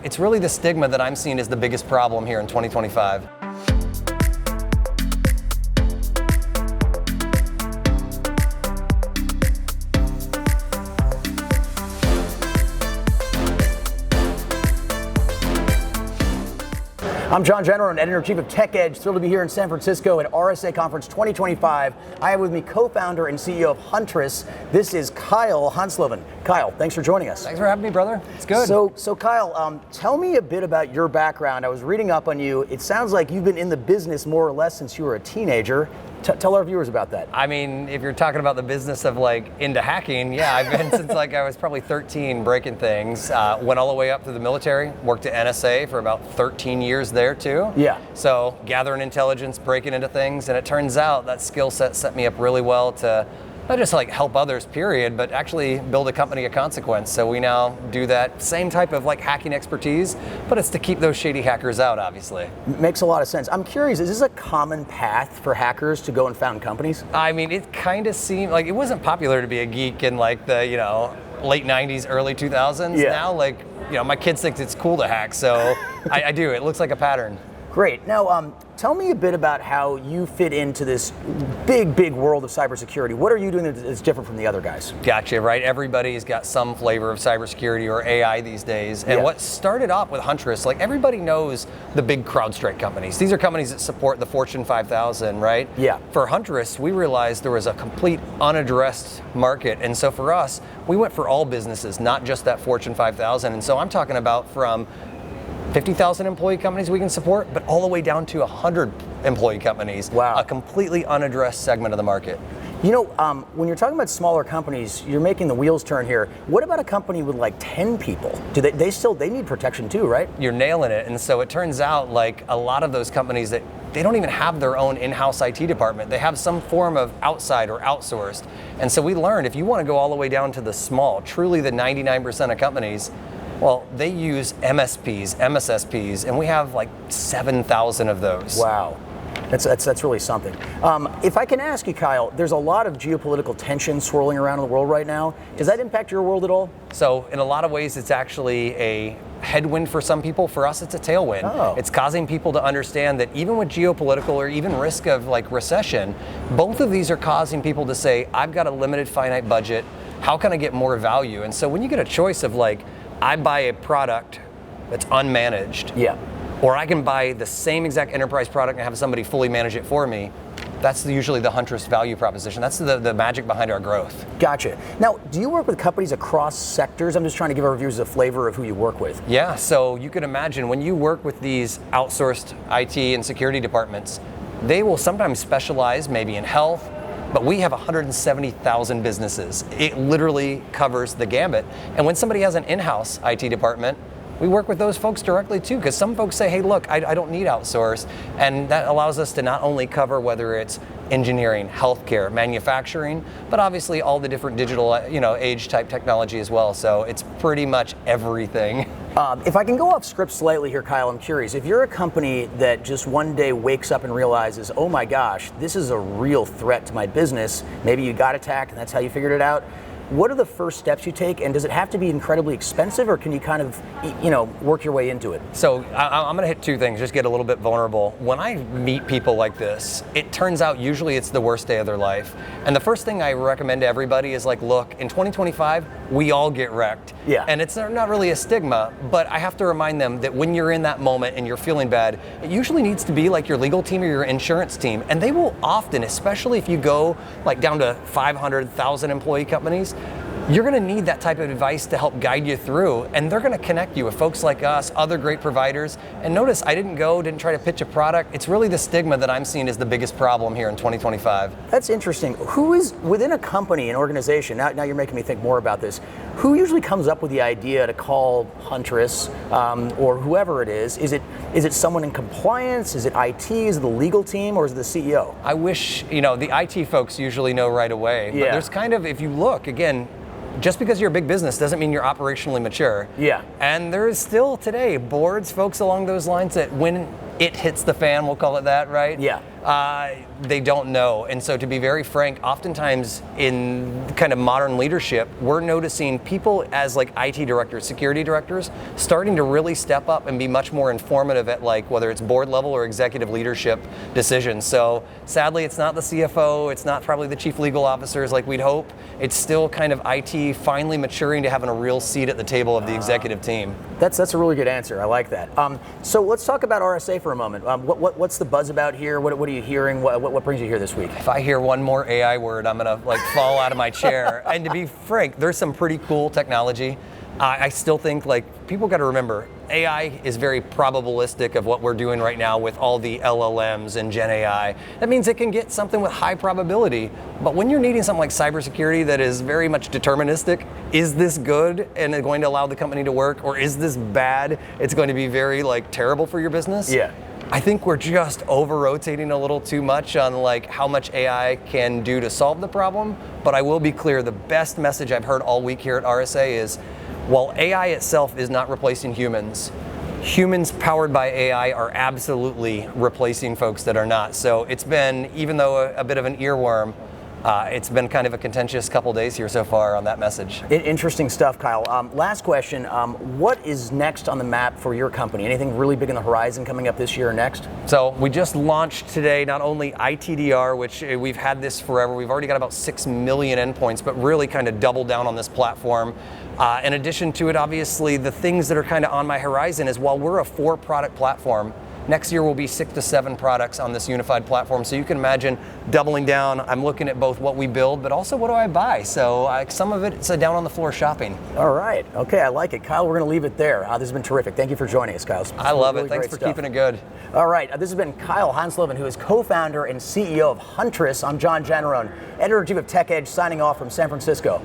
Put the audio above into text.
it's really the stigma that I'm seeing is the biggest problem here in 2025. I'm John Jenner, and Editor-in-Chief of Tech Edge. Thrilled to be here in San Francisco at RSA Conference 2025. I have with me co-founder and CEO of Huntress. This is Kyle Hanslovan. Kyle, thanks for joining us. Thanks for having me, brother. It's good. So Kyle, tell me a bit about your background. I was reading up on you. It sounds like you've been in the business more or less since you were a teenager. Tell our viewers about that. I mean, if you're talking about the business of like into hacking, yeah, I've been since like I was probably 13 breaking things. Went all the way up to the military, worked at NSA for about 13 years there too. Yeah. So gathering intelligence, breaking into things, and it turns out that skill set me up really well to not just like help others, period, but actually build a company of consequence. So we now do that same type of like hacking expertise, but it's to keep those shady hackers out, obviously. Makes a lot of sense. I'm curious, is this a common path for hackers to go and found companies? I mean, it kind of seemed like it wasn't popular to be a geek in like the, late 90s, early 2000s. Yeah. Now, like, my kids think it's cool to hack, so I do. It looks like a pattern. Great. Now, tell me a bit about how you fit into this big world of cybersecurity. What are you doing that's different from the other guys? Gotcha, right? Everybody's got some flavor of cybersecurity or AI these days. And what started off with Huntress, like everybody knows the big CrowdStrike companies. These are companies that support the Fortune 5000, right? Yeah. For Huntress, we realized there was a complete unaddressed market. And so for us, we went for all businesses, not just that Fortune 5000. And so I'm talking about from 50,000 employee companies we can support, but all the way down to 100 employee companies. Wow. A completely unaddressed segment of the market. When you're talking about smaller companies, you're making the wheels turn here. What about a company with like 10 people? Do they need protection too, right? You're nailing it. And so it turns out like a lot of those companies that they don't even have their own in-house IT department. They have some form of outside or outsourced. And so we learned if you want to go all the way down to the small, truly the 99% of companies, well, they use MSPs, MSSPs, and we have like 7,000 of those. Wow. That's really something. If I can ask you, Kyle, there's a lot of geopolitical tension swirling around in the world right now. Does that impact your world at all? So in a lot of ways, it's actually a headwind for some people. For us, it's a tailwind. Oh. It's causing people to understand that even with geopolitical or even risk of like recession, both of these are causing people to say, I've got a limited finite budget. How can I get more value? And so when you get a choice of like, I buy a product that's unmanaged, yeah, or I can buy the same exact enterprise product and have somebody fully manage it for me, that's usually the Huntress value proposition. That's the magic behind our growth. Gotcha. Now, do you work with companies across sectors? I'm just trying to give our viewers a flavor of who you work with. Yeah, so you can imagine when you work with these outsourced IT and security departments, they will sometimes specialize maybe in health, but we have 170,000 businesses. It literally covers the gambit. And when somebody has an in-house IT department, we work with those folks directly too, because some folks say, hey, look, I don't need outsourced. And that allows us to not only cover whether it's engineering, healthcare, manufacturing, but obviously all the different digital, age type technology as well. So it's pretty much everything. If I can go off script slightly here, Kyle, I'm curious. If you're a company that just one day wakes up and realizes, oh my gosh, this is a real threat to my business, maybe you got attacked and that's how you figured it out, what are the first steps you take, and does it have to be incredibly expensive, or can you kind of, work your way into it? So I'm gonna hit two things, just get a little bit vulnerable. When I meet people like this, it turns out usually it's the worst day of their life. And the first thing I recommend to everybody is like, look, in 2025, we all get wrecked. Yeah. And it's not really a stigma, but I have to remind them that when you're in that moment and you're feeling bad, it usually needs to be like your legal team or your insurance team. And they will often, especially if you go like down to 500,000 employee companies, you're gonna need that type of advice to help guide you through, and they're gonna connect you with folks like us, other great providers. And notice, I didn't try to pitch a product. It's really the stigma that I'm seeing is the biggest problem here in 2025. That's interesting. Who is, within a company, an organization, now you're making me think more about this, who usually comes up with the idea to call Huntress, or whoever it is? Is it someone in compliance? Is it IT? Is it the legal team? Or is it the CEO? I wish, the IT folks usually know right away. Yeah. But there's kind of, if you look, again, just because you're a big business doesn't mean you're operationally mature. Yeah. And there is still today boards, folks along those lines that when it hits the fan, we'll call it that, right? Yeah. They don't know. And so to be very frank, oftentimes in kind of modern leadership, we're noticing people as like IT directors, security directors, starting to really step up and be much more informative at like whether it's board level or executive leadership decisions. So sadly, it's not the CFO, it's not probably the chief legal officers like we'd hope. It's still kind of IT finally maturing to having a real seat at the table of the executive team. That's a really good answer. I like that. So let's talk about RSA for a moment. What's the buzz about here? What are you hearing? What brings you here this week? If I hear one more AI word, I'm gonna like fall out of my chair. And to be frank, there's some pretty cool technology. I still think like people got to remember, AI is very probabilistic of what we're doing right now with all the LLMs and Gen AI. That means it can get something with high probability. But when you're needing something like cybersecurity that is very much deterministic, is this good and going to allow the company to work, or is this bad? It's going to be very like terrible for your business. Yeah. I think we're just over-rotating a little too much on like how much AI can do to solve the problem. But I will be clear, the best message I've heard all week here at RSA is, while AI itself is not replacing humans, humans powered by AI are absolutely replacing folks that are not. So it's been, even though a bit of an earworm, it's been kind of a contentious couple days here so far on that message. Interesting stuff, Kyle. Last question. What is next on the map for your company? Anything really big on the horizon coming up this year or next? So we just launched today not only ITDR, which we've had this forever. We've already got about 6 million endpoints, but really kind of doubled down on this platform. In addition to it, obviously, the things that are kind of on my horizon is while we're a 4-product platform, next year will be 6 to 7 products on this unified platform. So you can imagine doubling down. I'm looking at both what we build, but also what do I buy? So some of it's down on the floor shopping. All right. Okay, I like it. Kyle, we're going to leave it there. This has been terrific. Thank you for joining us, Kyle. I love it. Thanks for keeping it good. All right. This has been Kyle Hanslovan, who is co-founder and CEO of Huntress. I'm John Janarone, editor-in-chief of Tech Edge, signing off from San Francisco.